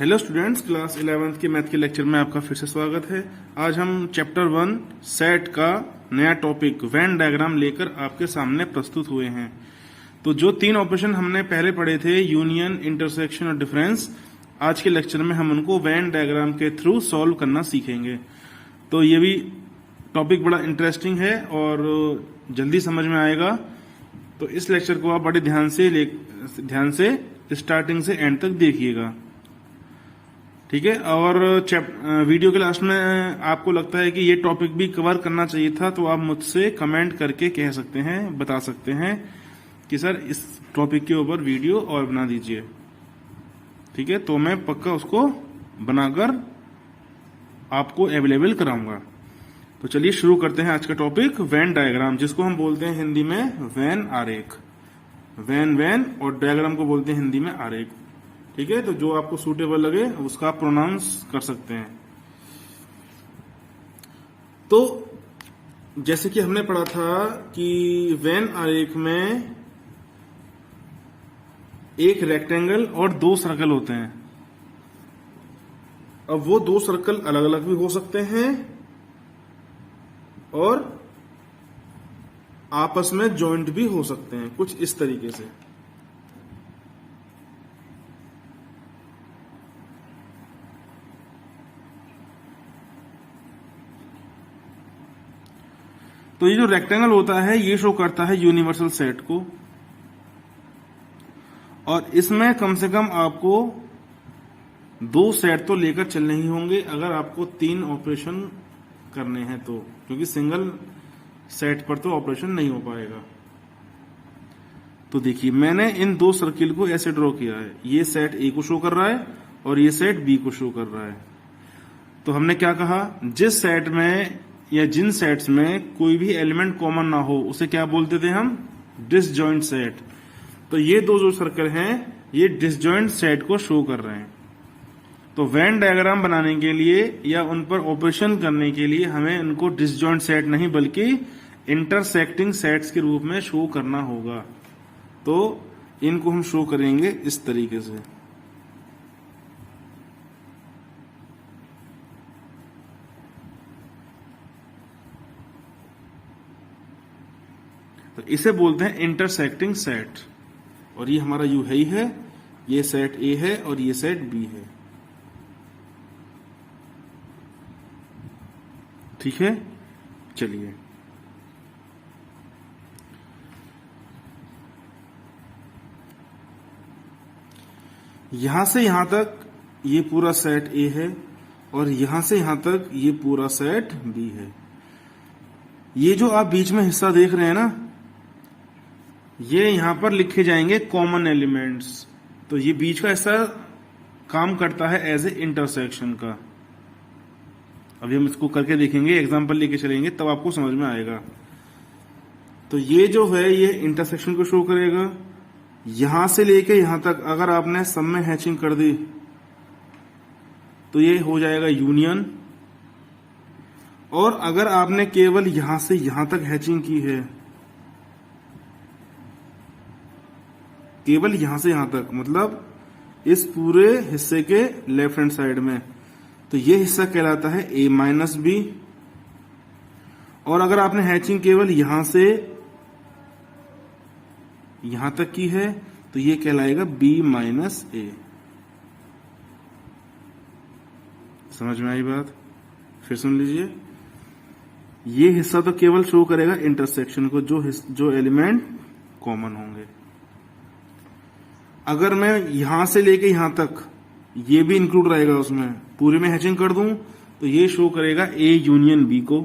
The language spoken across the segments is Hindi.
हेलो स्टूडेंट्स, क्लास 11th के मैथ के लेक्चर में आपका फिर से स्वागत है। आज हम चैप्टर 1 सेट का नया टॉपिक वेन डायग्राम लेकर आपके सामने प्रस्तुत हुए हैं। तो जो तीन ऑपरेशन हमने पहले पढ़े थे, यूनियन, इंटरसेक्शन और डिफरेंस, आज के लेक्चर में हम उनको वेन डायग्राम के थ्रू सॉल्व करना सीखेंगे। तो ये भी टॉपिक बड़ा इंटरेस्टिंग है और जल्दी समझ में आएगा। तो इस लेक्चर को आप बड़े ध्यान से स्टार्टिंग से एंड तक देखिएगा, ठीक है। और वीडियो के लास्ट में आपको लगता है कि ये टॉपिक भी कवर करना चाहिए था, तो आप मुझसे कमेंट करके कह सकते हैं, बता सकते हैं कि सर इस टॉपिक के ऊपर वीडियो और बना दीजिए, ठीक है। तो मैं पक्का उसको बनाकर आपको अवेलेबल कराऊंगा। तो चलिए शुरू करते हैं आज का टॉपिक, वेन डायग्राम, जिसको हम बोलते हैं हिंदी में वेन आरेख। वेन और डायग्राम को बोलते हैं हिंदी में आरेख, ठीक है। तो जो आपको सूटेबल लगे उसका आप प्रोनाउंस कर सकते हैं। तो जैसे कि हमने पढ़ा था कि वेन आरेख में एक रेक्टेंगल और दो सर्कल होते हैं। अब वो दो सर्कल अलग अलग भी हो सकते हैं और आपस में जॉइंट भी हो सकते हैं, कुछ इस तरीके से। तो ये जो रेक्टेंगल होता है ये शो करता है यूनिवर्सल सेट को, और इसमें कम से कम आपको दो सेट तो लेकर चलने ही होंगे अगर आपको तीन ऑपरेशन करने हैं तो, क्योंकि सिंगल सेट पर तो ऑपरेशन नहीं हो पाएगा। तो देखिए, मैंने इन दो सर्किल को ऐसे ड्रॉ किया है। ये सेट ए को शो कर रहा है और ये सेट बी को शो कर रहा है। तो हमने क्या कहा, जिस सेट में या जिन सेट्स में कोई भी एलिमेंट कॉमन ना हो उसे क्या बोलते थे हम, डिसजॉइंट सेट। तो ये दो जो सर्कल हैं ये डिसजॉइंट सेट को शो कर रहे हैं। तो वेन डायग्राम बनाने के लिए या उन पर ऑपरेशन करने के लिए हमें इनको डिसजॉइंट सेट नहीं बल्कि इंटरसेक्टिंग सेट्स के रूप में शो करना होगा। तो इनको हम शो करेंगे इस तरीके से। तो इसे बोलते हैं इंटरसेक्टिंग सेट, और ये हमारा यू है ही है, ये सेट ए है और ये सेट बी है, ठीक है। चलिए, यहां से यहां तक ये पूरा सेट ए है और यहां से यहां तक ये पूरा सेट बी है। ये जो आप बीच में हिस्सा देख रहे हैं ना, ये यहां पर लिखे जाएंगे कॉमन एलिमेंट्स। तो ये बीच का हिस्सा काम करता है एज ए इंटरसेक्शन का। अभी हम इसको करके देखेंगे, एग्जांपल लेके चलेंगे, तब आपको समझ में आएगा। तो ये जो है ये इंटरसेक्शन को शो करेगा। यहां से लेके यहां तक अगर आपने सब में हैचिंग कर दी तो ये हो जाएगा यूनियन, और अगर आपने केवल यहां से यहां तक हैचिंग की है, केवल यहां से यहां तक, मतलब इस पूरे हिस्से के लेफ्ट हैंड साइड में, तो ये हिस्सा कहलाता है ए माइनस बी। और अगर आपने हैचिंग केवल यहां से यहां तक की है तो ये कहलाएगा बी माइनस ए। समझ में आई बात? फिर सुन लीजिए, ये हिस्सा तो केवल शो करेगा इंटरसेक्शन को, जो एलिमेंट कॉमन होंगे। अगर मैं यहां से लेके यहां तक, ये भी इंक्लूड रहेगा उसमें, पूरे में हैचिंग कर दूं तो ये शो करेगा ए यूनियन बी को।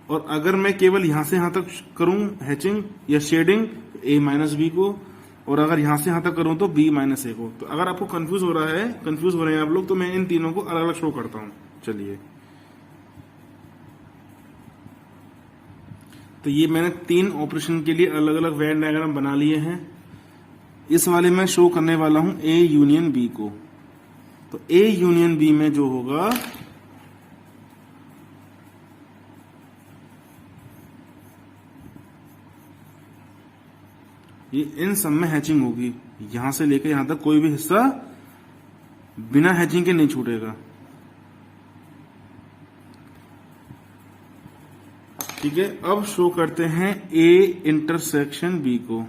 और अगर मैं केवल यहां से यहां तक करूं हैचिंग या शेडिंग, ए माइनस बी को, और अगर यहां से यहां तक करूं तो बी माइनस ए को। तो अगर आपको कंफ्यूज हो रहे हैं आप लोग, तो मैं इन तीनों को अलग अलग शो करता हूं। चलिए, तो ये मैंने तीन ऑपरेशन के लिए अलग अलग वेन डायग्राम बना लिए हैं। इस वाले में शो करने वाला हूं ए यूनियन बी को। तो ए यूनियन बी में जो होगा, ये इन सब में हैचिंग होगी, यहां से लेकर यहां तक कोई भी हिस्सा बिना हैचिंग के नहीं छूटेगा। ठीक है, अब शो करते हैं ए इंटरसेक्शन बी को।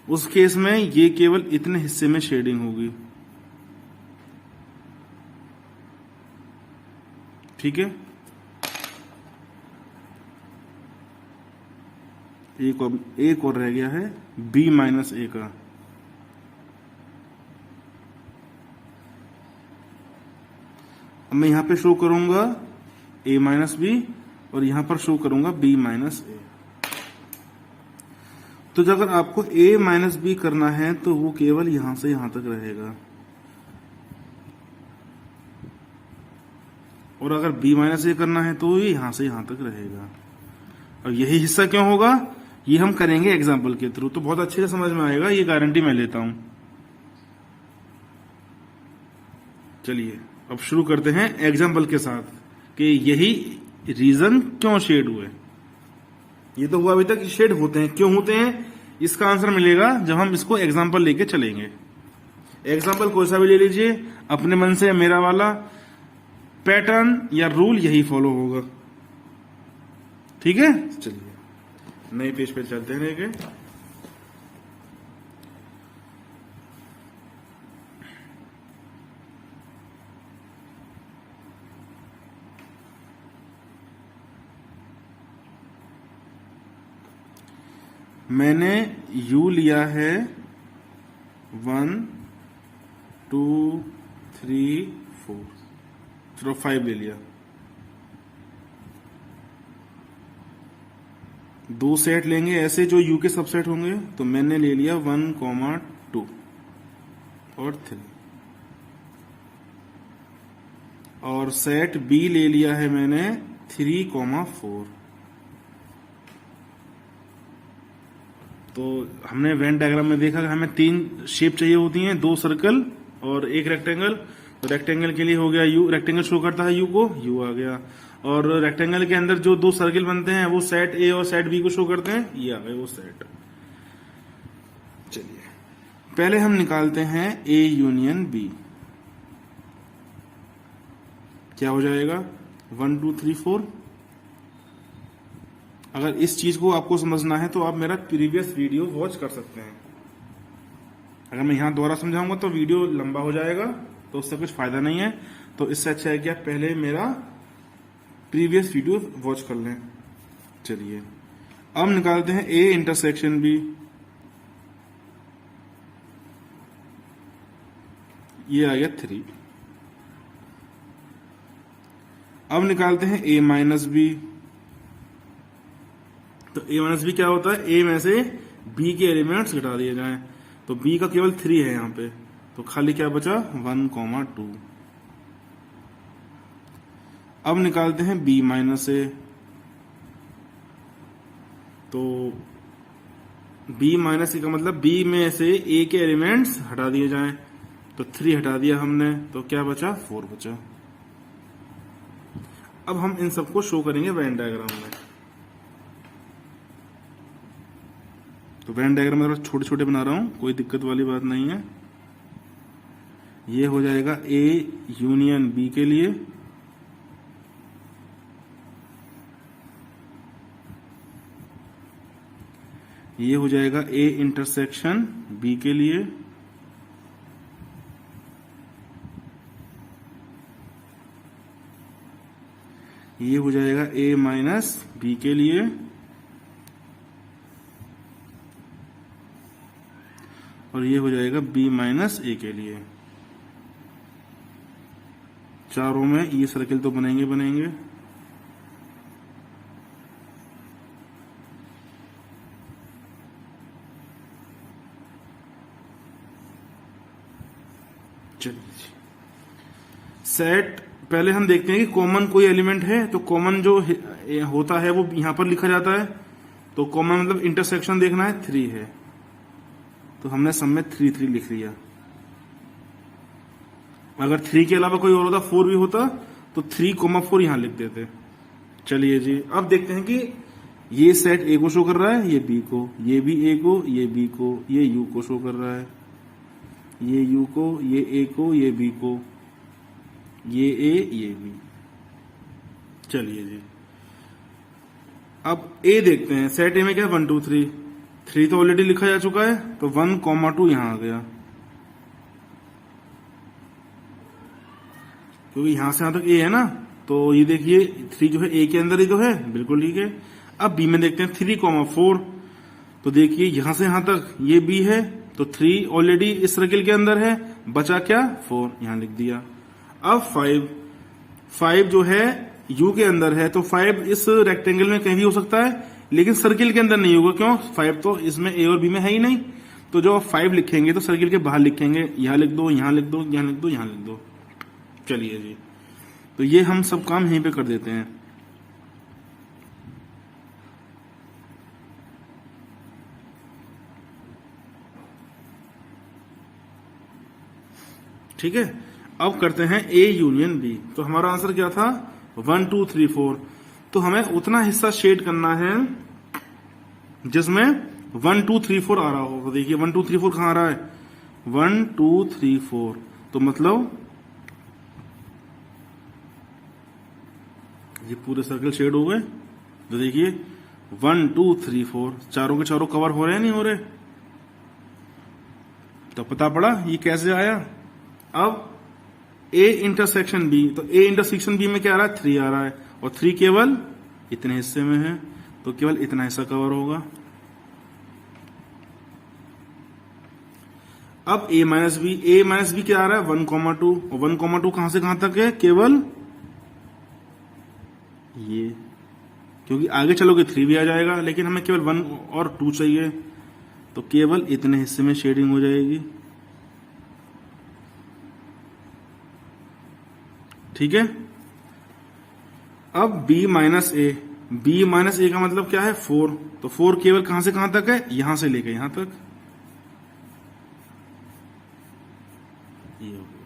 उस केस में ये केवल इतने हिस्से में शेडिंग होगी। ठीक है, एक और रह गया है बी माइनस ए का। अब मैं यहां पे शो करूंगा ए माइनस बी और यहां पर शो करूंगा बी माइनस ए। तो अगर आपको ए माइनस बी करना है तो वो केवल यहां से यहां तक रहेगा, और अगर बी माइनस ए करना है तो ये यहां से यहां तक रहेगा। और यही हिस्सा क्यों होगा, ये हम करेंगे एग्जाम्पल के थ्रू, तो बहुत अच्छे से समझ में आएगा, ये गारंटी मैं लेता हूं। चलिए अब शुरू करते हैं एग्जाम्पल के साथ कि यही रीजन क्यों शेड हुए। ये तो हुआ अभी तक शेड होते हैं, क्यों होते हैं इसका आंसर मिलेगा जब हम इसको एग्जाम्पल लेके चलेंगे। एग्जाम्पल कोई सा भी ले लीजिए अपने मन से, मेरा वाला पैटर्न या रूल यही फॉलो होगा। ठीक है, चलिए नए पेज पे चलते हैं लेके। मैंने u लिया है 1 2 3 4, चलो 5 ले लिया। दो सेट लेंगे ऐसे जो u के सबसेट होंगे, तो मैंने ले लिया 1, 2 और 3, और सेट b ले लिया है मैंने 3, 4। तो हमने वेन डायग्राम में देखा कि हमें 3 शेप चाहिए होती हैं, 2 सर्कल और 1 रेक्टेंगल। तो रेक्टेंगल के लिए हो गया u, रेक्टेंगल शो करता है u को, u आ गया। और रेक्टेंगल के अंदर जो 2 सर्कल बनते हैं वो सेट a और सेट b को शो करते हैं, ये आ गए वो सेट। चलिए पहले हम निकालते हैं a यूनियन b। क्या हो जाएगा 1 2 3 4। अगर इस चीज को आपको समझना है तो आप मेरा प्रीवियस वीडियो वॉच कर सकते हैं। अगर मैं यहां दोबारा समझाऊंगा तो वीडियो लंबा हो जाएगा, तो उससे कुछ फायदा नहीं है। तो इससे अच्छा है कि आप पहले मेरा प्रीवियस वीडियो वॉच कर लें। चलिए अब निकालते हैं ए इंटरसेक्शन बी। ये आ गया 3। अब निकालते हैं ए माइनस बी। तो a माइनस बी क्या होता है, a में से b के एलिमेंट्स घटा दिए जाएं। तो b का केवल 3 है यहां पे, तो खाली क्या बचा 1, 2। अब निकालते हैं b माइनस a। तो b माइनस a का मतलब b में से a के एलिमेंट्स हटा दिए जाएं। तो 3 हटा दिया हमने, तो क्या बचा 4 बचा। अब हम इन सबको शो करेंगे वेन डायग्राम में। तो वेन डायग्राम में छोटे छोटे बना रहा हूं, कोई दिक्कत वाली बात नहीं है। ये हो जाएगा A यूनियन B के लिए, ये हो जाएगा A इंटरसेक्शन B के लिए, ये हो जाएगा A माइनस B के लिए, और ये हो जाएगा b माइनस ए के लिए। चारों में ये सर्किल तो बनेंगे बनेंगे। चलिए सेट पहले हम देखते हैं कि कॉमन कोई एलिमेंट है, तो कॉमन जो होता है वो यहां पर लिखा जाता है। तो कॉमन मतलब इंटरसेक्शन देखना है, 3 है, तो हमने सब में 3 3 लिख लिया। अगर 3 के अलावा कोई और होता, 4 भी होता, तो 3, 4 यहां लिख देते। चलिए जी अब देखते हैं कि ये सेट ए को शो कर रहा है, ये बी को, ये भी ए को, ये बी को, ये यू को शो कर रहा है, ये यू को, ये ए को, ये बी को, ये ए, ये बी। चलिए जी, अब ए देखते हैं। सेट ए में क्या 1 2 3, 3 तो ऑलरेडी लिखा जा चुका है, तो 1,2 यहां आ गया, क्योंकि यहां से यहां तक ए है ना, तो ये देखिए 3 जो है ए के अंदर ही तो है, बिल्कुल ठीक है। अब बी में देखते हैं 3,4, तो देखिए यहां से यहां तक ये बी है, तो 3 ऑलरेडी इस सर्किल के अंदर है, बचा क्या 4, यहां लिख दिया। अब 5 जो है यू के अंदर है, तो 5 इस रेक्टेंगल में कहीं भी हो सकता है, लेकिन सर्किल के अंदर नहीं होगा। क्यों? 5 तो इसमें ए और बी में है ही नहीं, तो जो 5 लिखेंगे तो सर्किल के बाहर लिखेंगे, यहां लिख दो, यहां लिख दो, यहां लिख दो, यहां लिख दो। चलिए जी, तो ये हम सब काम यहीं पे कर देते हैं। ठीक है, अब करते हैं ए यूनियन बी। तो हमारा आंसर क्या था 1 2 3 4। तो हमें उतना हिस्सा शेड करना है जिसमें 1 2 3 4 आ रहा हो। तो देखिए 1 2 3 4 कहां आ रहा है, 1 2 3 4, तो मतलब ये पूरे सर्कल शेड हो गए। तो देखिए 1 2 3 4 चारों के चारों कवर हो रहे हैं, नहीं हो रहे? तो पता पड़ा ये कैसे आया। अब ए इंटरसेक्शन बी, तो ए इंटरसेक्शन बी में क्या आ रहा है 3 आ रहा है, और 3 केवल इतने हिस्से में है, तो केवल इतना हिस्सा कवर होगा। अब ए माइनस बी क्या आ रहा है 1,2, और 1,2 कहां से कहां तक है, केवल ये, क्योंकि आगे चलोगे 3 भी आ जाएगा, लेकिन हमें केवल 1 और 2 चाहिए, तो केवल इतने हिस्से में शेडिंग हो जाएगी। ठीक है, अब बी माइनस ए का मतलब क्या है 4, तो 4 केवल कहां से कहां तक है, यहां से लेकर यहां तक। ये हो गया।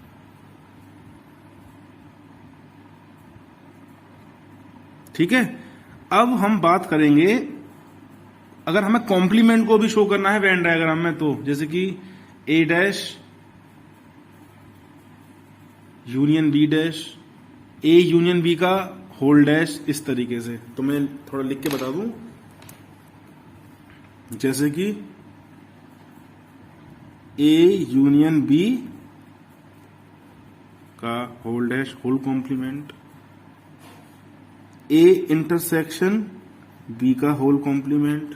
ठीक है, अब हम बात करेंगे अगर हमें कॉम्प्लीमेंट को भी शो करना है वेन डायग्राम में, तो जैसे कि A dash union B dash, A union B का होल डैश, इस तरीके से। तो मैं थोड़ा लिख के बता दूं, जैसे कि ए यूनियन बी का whole dash whole complement, A intersection B का whole complement,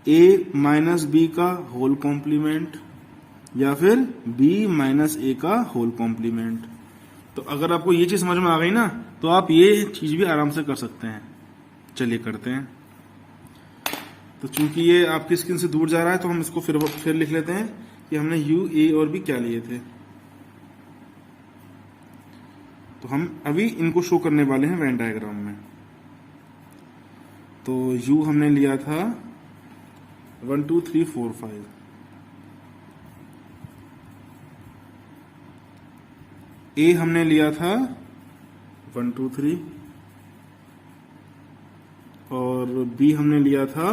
A minus B का होल कॉम्प्लीमेंट, या फिर बी माइनस ए का होल कॉम्प्लीमेंट। तो अगर आपको ये चीज समझ में आ गई ना, तो आप ये चीज भी आराम से कर सकते हैं। चलिए करते हैं। तो चूंकि ये आपकी स्क्रीन से दूर जा रहा है, तो हम इसको फिर लिख लेते हैं कि हमने यू, ए और बी क्या लिए थे। तो हम अभी इनको शो करने वाले हैं वेन डायग्राम में। तो यू हमने लिया था 1 2 3 4 5, ए हमने लिया था 1 2 3, और बी हमने लिया था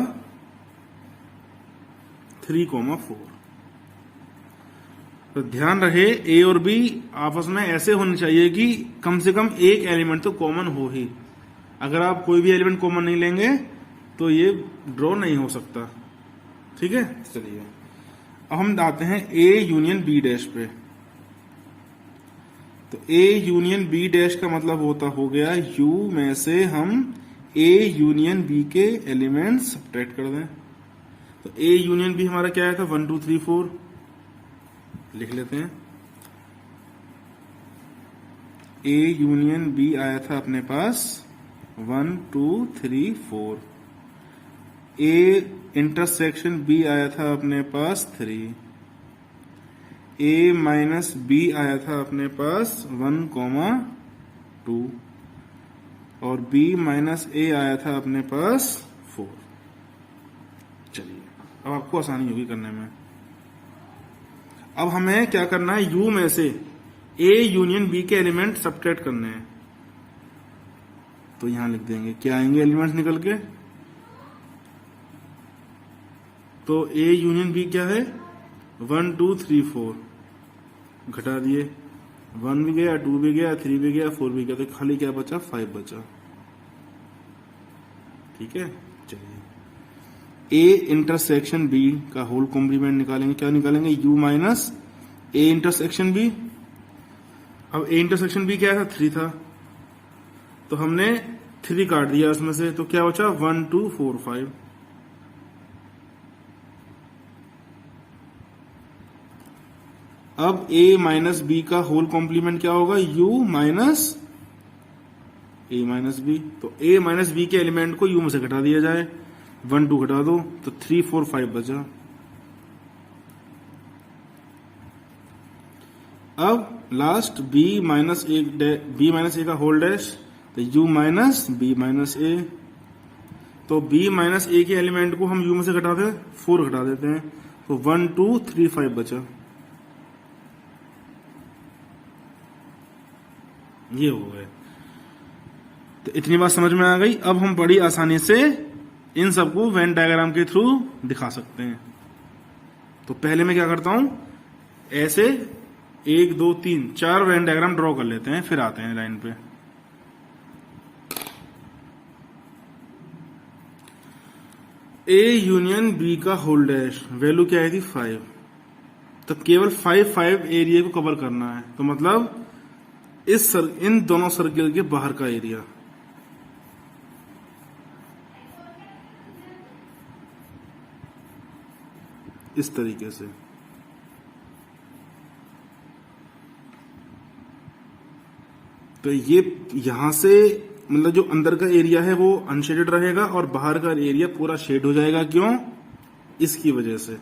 3,4। तो ध्यान रहे ए और बी आपस में ऐसे होने चाहिए कि कम से कम एक एलिमेंट तो कॉमन हो ही। अगर आप कोई भी एलिमेंट कॉमन नहीं लेंगे तो ये ड्रॉ नहीं हो सकता। ठीक है, चलिए अब हम आते हैं ए यूनियन बी डैश पे। तो ए यूनियन बी डैश का मतलब हो गया यू में से हम ए यूनियन बी के एलिमेंट सब्ट्रैक्ट कर दें। तो ए यूनियन बी हमारा क्या आया था 1 2 3 4, लिख लेते हैं। ए यूनियन बी आया था अपने पास 1 2 3 4, ए इंटरसेक्शन बी आया था अपने पास 3, ए माइनस बी आया था अपने पास 1,2, और बी माइनस ए आया था अपने पास 4। चलिए अब आपको आसानी होगी करने में। अब हमें क्या करना है, यू में से ए यूनियन बी के एलिमेंट सब्ट्रैक्ट करने हैं। तो यहां लिख देंगे, क्या आएंगे एलिमेंट्स निकल के, तो ए यूनियन बी क्या है 1 2 3 4, घटा दिए 1 भी गया 2 भी गया 3 भी गया 4 भी गया, तो खाली क्या बचा 5 बचा। ठीक है, चलिए ए इंटरसेक्शन बी का होल कॉम्प्लीमेंट निकालेंगे, क्या निकालेंगे U minus A intersection B. अब ए इंटरसेक्शन बी क्या था 3 था, तो हमने 3 काट दिया उसमें से, तो क्या बचा 1 2 4 5। अब a माइनस बी का होल कॉम्प्लीमेंट क्या होगा u minus a minus B, तो a माइनस बी के एलिमेंट को u में से घटा दिया जाए, 1 2 घटा दो तो 3 4 5 बचा। अब लास्ट b माइनस ए का होल डैश, तो u माइनस बी माइनस ए, तो b माइनस ए के एलिमेंट को हम u में से घटाते हैं 4 घटा देते हैं, तो 1 2 3 5 बचा। ये हो गए, तो इतनी बात समझ में आ गई। अब हम बड़ी आसानी से इन सबको वेन डायग्राम के थ्रू दिखा सकते हैं। तो पहले मैं क्या करता हूं, ऐसे 1 2 3 4 वेन डायग्राम ड्रॉ कर लेते हैं, फिर आते हैं लाइन पे। ए यूनियन बी का होल डैश वैल्यू क्या आई थी 5, तो केवल 5 एरिया को कवर करना है, तो मतलब इन दोनों सर्किल के बाहर का एरिया। इस तरीके से तो ये यहां से मतलब जो अंदर का एरिया है वो अनशेडेड रहेगा और बाहर का एरिया पूरा शेड हो जाएगा। क्यों? इसकी वजह से।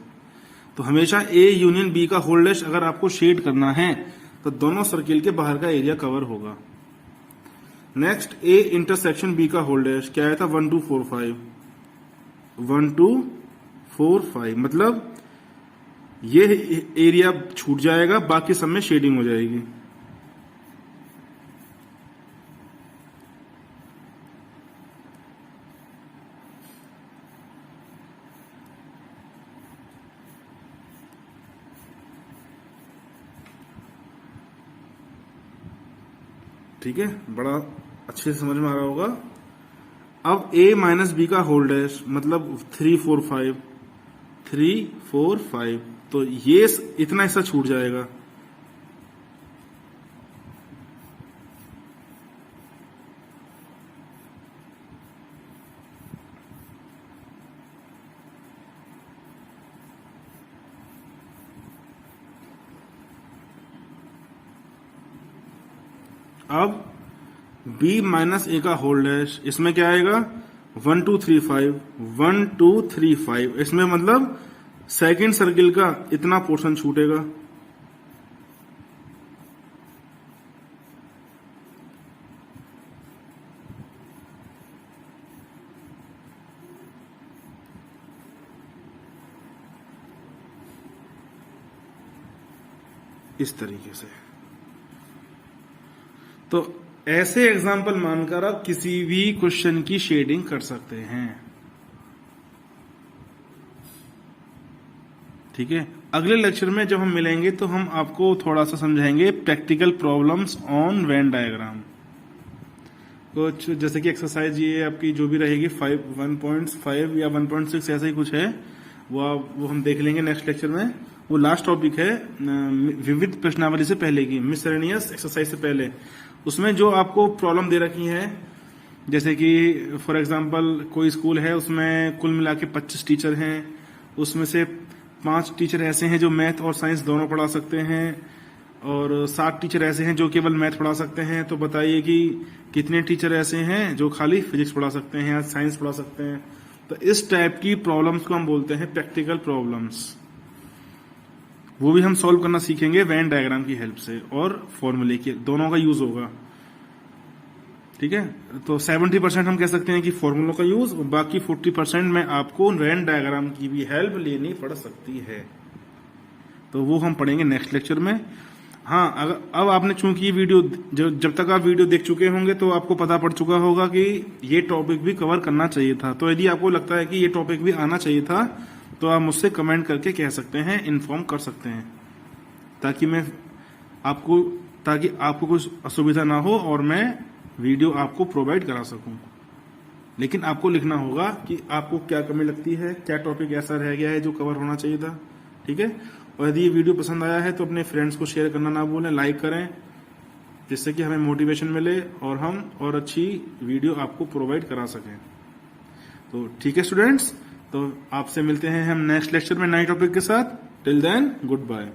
तो हमेशा ए यूनियन बी का होल डैश अगर आपको शेड करना है तो दोनों सर्किल के बाहर का एरिया कवर होगा। नेक्स्ट ए इंटरसेक्शन बी का होल डैश क्या आया था 1 2 4 5, 1 2 4 5, मतलब ये एरिया छूट जाएगा, बाकी सब में शेडिंग हो जाएगी। ठीक है, बड़ा अच्छे से समझ में आ रहा होगा। अब a माइनस बी का होल डैश मतलब 3 4 5, 3 4 5, तो ये इतना हिस्सा छूट जाएगा। अब b माइनस ए का होल डैश, इसमें क्या आएगा 1 2 3 5, 1 2 3 5, इसमें मतलब सेकंड सर्किल का इतना पोर्शन छूटेगा। इस तरीके से। तो ऐसे एग्जाम्पल मानकर आप किसी भी क्वेश्चन की शेडिंग कर सकते हैं। ठीक है, अगले लेक्चर में जब हम मिलेंगे तो हम आपको थोड़ा सा समझाएंगे practical problems on Venn diagram. कुछ जैसे कि एक्सरसाइज ये आपकी जो भी रहेगी 1.5 या 1.6 ऐसा ही कुछ है, वो हम देख लेंगे नेक्स्ट लेक्चर में। वो लास्ट टॉपिक है विविध प्रश्नावली से पहले की, मिसलेनियस एक्सरसाइज से पहले। उसमें जो आपको प्रॉब्लम दे रखी है, जैसे कि फॉर एग्जांपल कोई स्कूल है उसमें कुल मिला के 25 टीचर हैं, उसमें से 5 टीचर ऐसे हैं जो मैथ और साइंस दोनों पढ़ा सकते हैं और 7 टीचर ऐसे हैं जो केवल मैथ पढ़ा सकते हैं। तो बताइए कि कितने टीचर ऐसे हैं जो खाली फिजिक्स पढ़ा सकते हैं या साइंस पढ़ा सकते हैं। तो इस टाइप की प्रॉब्लम्स को हम बोलते हैं प्रैक्टिकल प्रॉब्लम्स। वो भी हम सॉल्व करना सीखेंगे वेन डायग्राम की हेल्प से और फॉर्मूले के दोनों का यूज होगा। ठीक है, तो 70% हम कह सकते हैं कि फॉर्मूलों का यूज, बाकी 40% में आपको वेन डायग्राम की भी हेल्प लेनी पड़ सकती है। तो वो हम पढ़ेंगे नेक्स्ट लेक्चर में। हाँ, अगर अब आपने चूंकि ये वीडियो जब तक आप वीडियो देख चुके होंगे तो आपको पता पड़ चुका होगा कि ये टॉपिक भी कवर करना चाहिए था। तो यदि आपको लगता है कि ये टॉपिक भी आना चाहिए था तो आप मुझसे कमेंट करके कह सकते हैं, इन्फॉर्म कर सकते हैं, ताकि आपको कुछ असुविधा ना हो और मैं वीडियो आपको प्रोवाइड करा सकूं। लेकिन आपको लिखना होगा कि आपको क्या कमी लगती है, क्या टॉपिक ऐसा रह गया है जो कवर होना चाहिए था। ठीक है, और यदि ये वीडियो पसंद आया है तो अपने फ्रेंड्स को शेयर करना ना भूलें, लाइक करें, जिससे कि हमें मोटिवेशन मिले और हम और अच्छी वीडियो आपको प्रोवाइड करा सकें। तो ठीक है स्टूडेंट्स, तो आपसे मिलते हैं हम नेक्स्ट लेक्चर में नए टॉपिक के साथ। Till then, good bye.